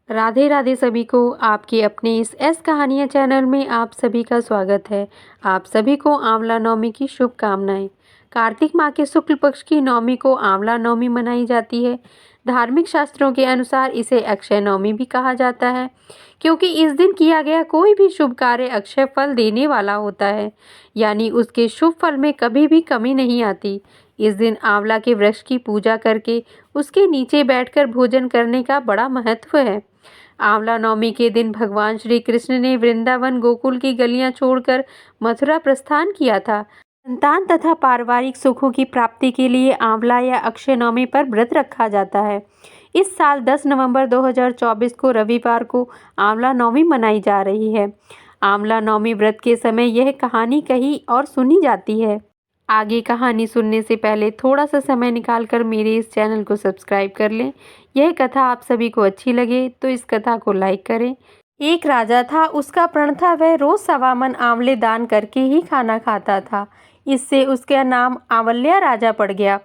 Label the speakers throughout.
Speaker 1: राधे राधे सभी को आपके अपने इस कहानियाँ चैनल में आप सभी का स्वागत है। आप सभी को आंवला नवमी की शुभकामनाएं। कार्तिक माह के शुक्ल पक्ष की नवमी को आंवला नवमी मनाई जाती है। धार्मिक शास्त्रों के अनुसार इसे अक्षय नवमी भी कहा जाता है, क्योंकि इस दिन किया गया कोई भी शुभ कार्य अक्षय फल देने वाला होता है, यानी उसके शुभ फल में कभी भी कमी नहीं आती। इस दिन आंवला के वृक्ष की पूजा करके उसके नीचे बैठकर भोजन करने का बड़ा महत्व है। आंवला नवमी के दिन भगवान श्री कृष्ण ने वृंदावन गोकुल की गलियां छोड़कर मथुरा प्रस्थान किया था। संतान तथा पारिवारिक सुखों की प्राप्ति के लिए आंवला या अक्षय नवमी पर व्रत रखा जाता है। इस साल 10 नवंबर 2024 को रविवार को आंवला नवमी मनाई जा रही है। आंवला नवमी व्रत के समय यह कहानी कही और सुनी जाती है। आगे कहानी सुनने से पहले थोड़ा सा समय निकालकर मेरे इस चैनल को सब्सक्राइब कर लें। यह कथा आप सभी को अच्छी लगे तो इस कथा को लाइक करें। एक राजा था, उसका प्रण था वह रोज 1.25 मन आंवले दान करके ही खाना खाता था। इससे उसका नाम आंवल्या राजा पड़ गया।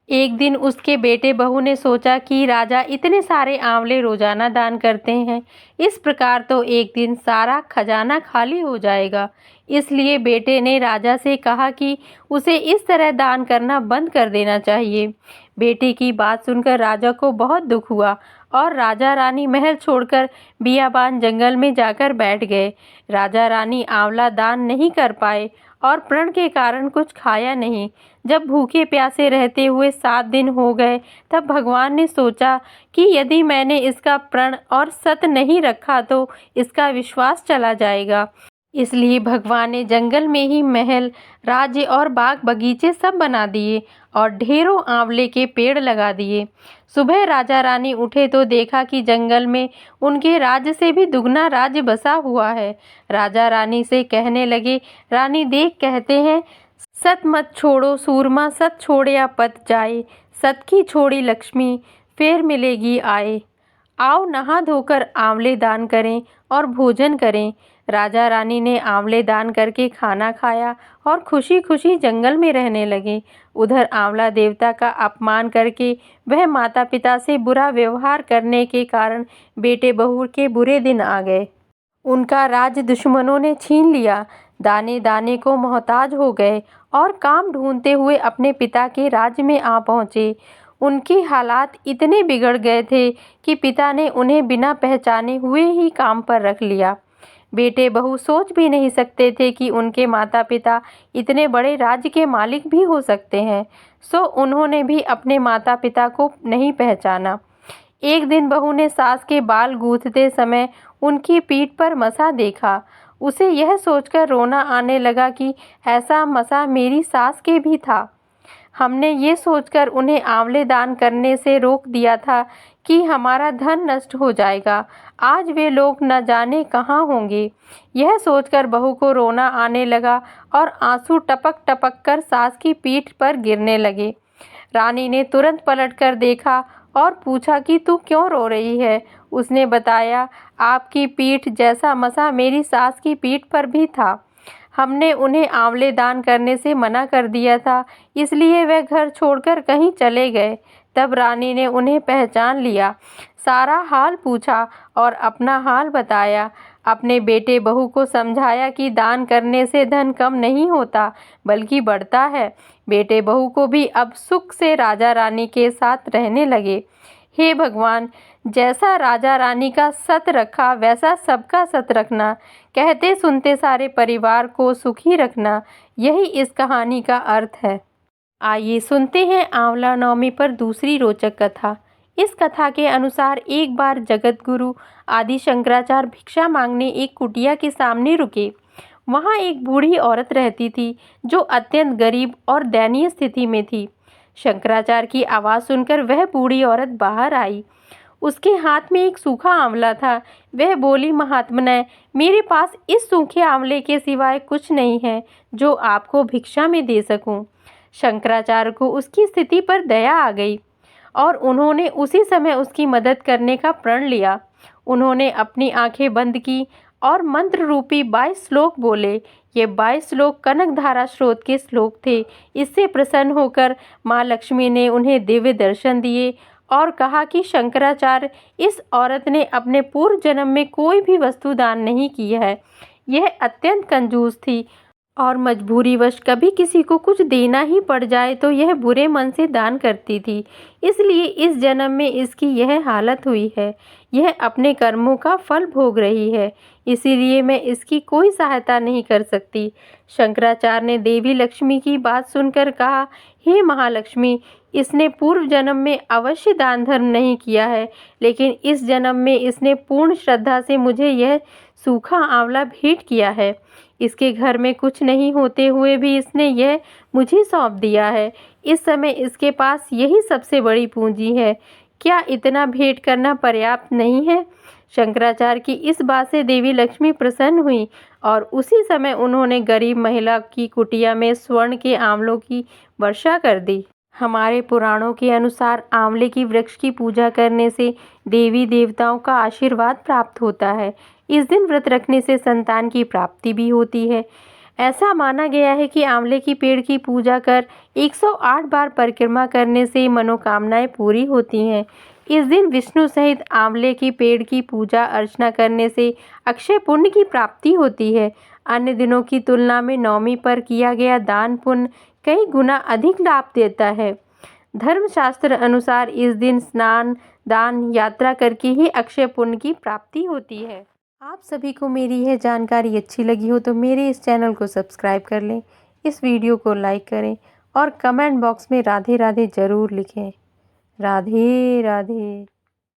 Speaker 1: एक दिन उसके बेटे बहू ने सोचा कि राजा इतने सारे आंवले रोजाना दान करते हैं, इस प्रकार तो एक दिन सारा खजाना खाली हो जाएगा। इसलिए बेटे ने राजा से कहा कि उसे इस तरह दान करना बंद कर देना चाहिए। बेटे की बात सुनकर राजा को बहुत दुख हुआ और राजा रानी महल छोड़कर बियाबान जंगल में जाकर बैठ गए। राजा रानी आंवला दान नहीं कर पाए और प्रण के कारण कुछ खाया नहीं। जब भूखे प्यासे रहते हुए 7 दिन हो गए, तब भगवान ने सोचा कि यदि मैंने इसका प्रण और सत नहीं रखा तो इसका विश्वास चला जाएगा। इसलिए भगवान ने जंगल में ही महल, राज्य और बाग बगीचे सब बना दिए और ढेरों आंवले के पेड़ लगा दिए। सुबह राजा रानी उठे तो देखा कि जंगल में उनके राज्य से भी दुगना राज्य बसा हुआ है। राजा रानी से कहने लगे, रानी देख, कहते हैं सत मत छोड़ो सूरमा, सत छोड़या पत जाए, सत की छोड़ी लक्ष्मी फिर मिलेगी आए। आओ नहा धोकर आंवले दान करें और भोजन करें। राजा रानी ने आंवले दान करके खाना खाया और खुशी खुशी जंगल में रहने लगे। उधर आंवला देवता का अपमान करके वह माता पिता से बुरा व्यवहार करने के कारण बेटे बहू के बुरे दिन आ गए। उनका राज दुश्मनों ने छीन लिया। दाने दाने को मोहताज हो गए और काम ढूंढते हुए अपने पिता के राज्य में आ पहुँचे। उनके हालात इतने बिगड़ गए थे कि पिता ने उन्हें बिना पहचाने हुए ही काम पर रख लिया। बेटे बहू सोच भी नहीं सकते थे कि उनके माता पिता इतने बड़े राज्य के मालिक भी हो सकते हैं, सो उन्होंने भी अपने माता पिता को नहीं पहचाना। एक दिन बहू ने सास के बाल गूंथते समय उनकी पीठ पर मसा देखा। उसे यह सोचकर रोना आने लगा कि ऐसा मसा मेरी सास के भी था। हमने ये सोचकर उन्हें आंवले दान करने से रोक दिया था कि हमारा धन नष्ट हो जाएगा। आज वे लोग न जाने कहाँ होंगे। यह सोचकर बहू को रोना आने लगा और आंसू टपक टपक कर सास की पीठ पर गिरने लगे। रानी ने तुरंत पलटकर देखा और पूछा कि तू क्यों रो रही है। उसने बताया, आपकी पीठ जैसा मसा मेरी सास की पीठ पर भी था। हमने उन्हें आंवले दान करने से मना कर दिया था, इसलिए वे घर छोड़कर कहीं चले गए। तब रानी ने उन्हें पहचान लिया, सारा हाल पूछा और अपना हाल बताया। अपने बेटे बहू को समझाया कि दान करने से धन कम नहीं होता बल्कि बढ़ता है। बेटे बहू को भी अब सुख से राजा रानी के साथ रहने लगे। हे भगवान, जैसा राजा रानी का सत रखा वैसा सबका सत रखना, कहते सुनते सारे परिवार को सुखी रखना, यही इस कहानी का अर्थ है। आइए सुनते हैं आंवला नवमी पर दूसरी रोचक कथा। इस कथा के अनुसार एक बार जगत गुरु आदि शंकराचार्य भिक्षा मांगने एक कुटिया के सामने रुके। वहाँ एक बूढ़ी औरत रहती थी जो अत्यंत गरीब और दयनीय स्थिति में थी। शंकराचार्य की आवाज़ सुनकर वह बूढ़ी औरत बाहर आई। उसके हाथ में एक सूखा आंवला था। वह बोली, महात्मने, मेरे पास इस सूखे आंवले के सिवाय कुछ नहीं है जो आपको भिक्षा में दे सकूं। शंकराचार्य को उसकी स्थिति पर दया आ गई और उन्होंने उसी समय उसकी मदद करने का प्रण लिया। उन्होंने अपनी आंखें बंद की और मंत्र रूपी 22 श्लोक बोले। ये 22 श्लोक कनकधारा स्रोत के श्लोक थे। इससे प्रसन्न होकर माँ लक्ष्मी ने उन्हें दिव्य दर्शन दिए और कहा कि शंकराचार्य, इस औरत ने अपने पूर्व जन्म में कोई भी वस्तु दान नहीं की है। यह अत्यंत कंजूस थी और मजबूरीवश कभी किसी को कुछ देना ही पड़ जाए तो यह बुरे मन से दान करती थी। इसलिए इस जन्म में इसकी यह हालत हुई है। यह अपने कर्मों का फल भोग रही है, इसीलिए मैं इसकी कोई सहायता नहीं कर सकती। शंकराचार्य ने देवी लक्ष्मी की बात सुनकर कहा, हे महालक्ष्मी, इसने पूर्व जन्म में अवश्य दान धर्म नहीं किया है, लेकिन इस जन्म में इसने पूर्ण श्रद्धा से मुझे यह सूखा आंवला भेंट किया है। इसके घर में कुछ नहीं होते हुए भी इसने यह मुझे सौंप दिया है। इस समय इसके पास यही सबसे बड़ी पूंजी है। क्या इतना भेंट करना पर्याप्त नहीं है? शंकराचार्य की इस बात से देवी लक्ष्मी प्रसन्न हुई और उसी समय उन्होंने गरीब महिला की कुटिया में स्वर्ण के आंवलों की वर्षा कर दी। हमारे पुराणों के अनुसार आंवले की वृक्ष की पूजा करने से देवी देवताओं का आशीर्वाद प्राप्त होता है। इस दिन व्रत रखने से संतान की प्राप्ति भी होती है। ऐसा माना गया है कि आंवले की पेड़ की पूजा कर 108 बार परिक्रमा करने से मनोकामनाएं पूरी होती हैं। इस दिन विष्णु सहित आंवले के पेड़ की पूजा अर्चना करने से अक्षय पुण्य की प्राप्ति होती है। अन्य दिनों की तुलना में नवमी पर किया गया दान पुण्य कई गुना अधिक लाभ देता है। धर्मशास्त्र अनुसार इस दिन स्नान, दान, यात्रा करके ही अक्षय पुण्य की प्राप्ति होती है। आप सभी को मेरी यह जानकारी अच्छी लगी हो तो मेरे इस चैनल को सब्सक्राइब कर लें, इस वीडियो को लाइक करें और कमेंट बॉक्स में राधे राधे ज़रूर लिखें। राधे राधे।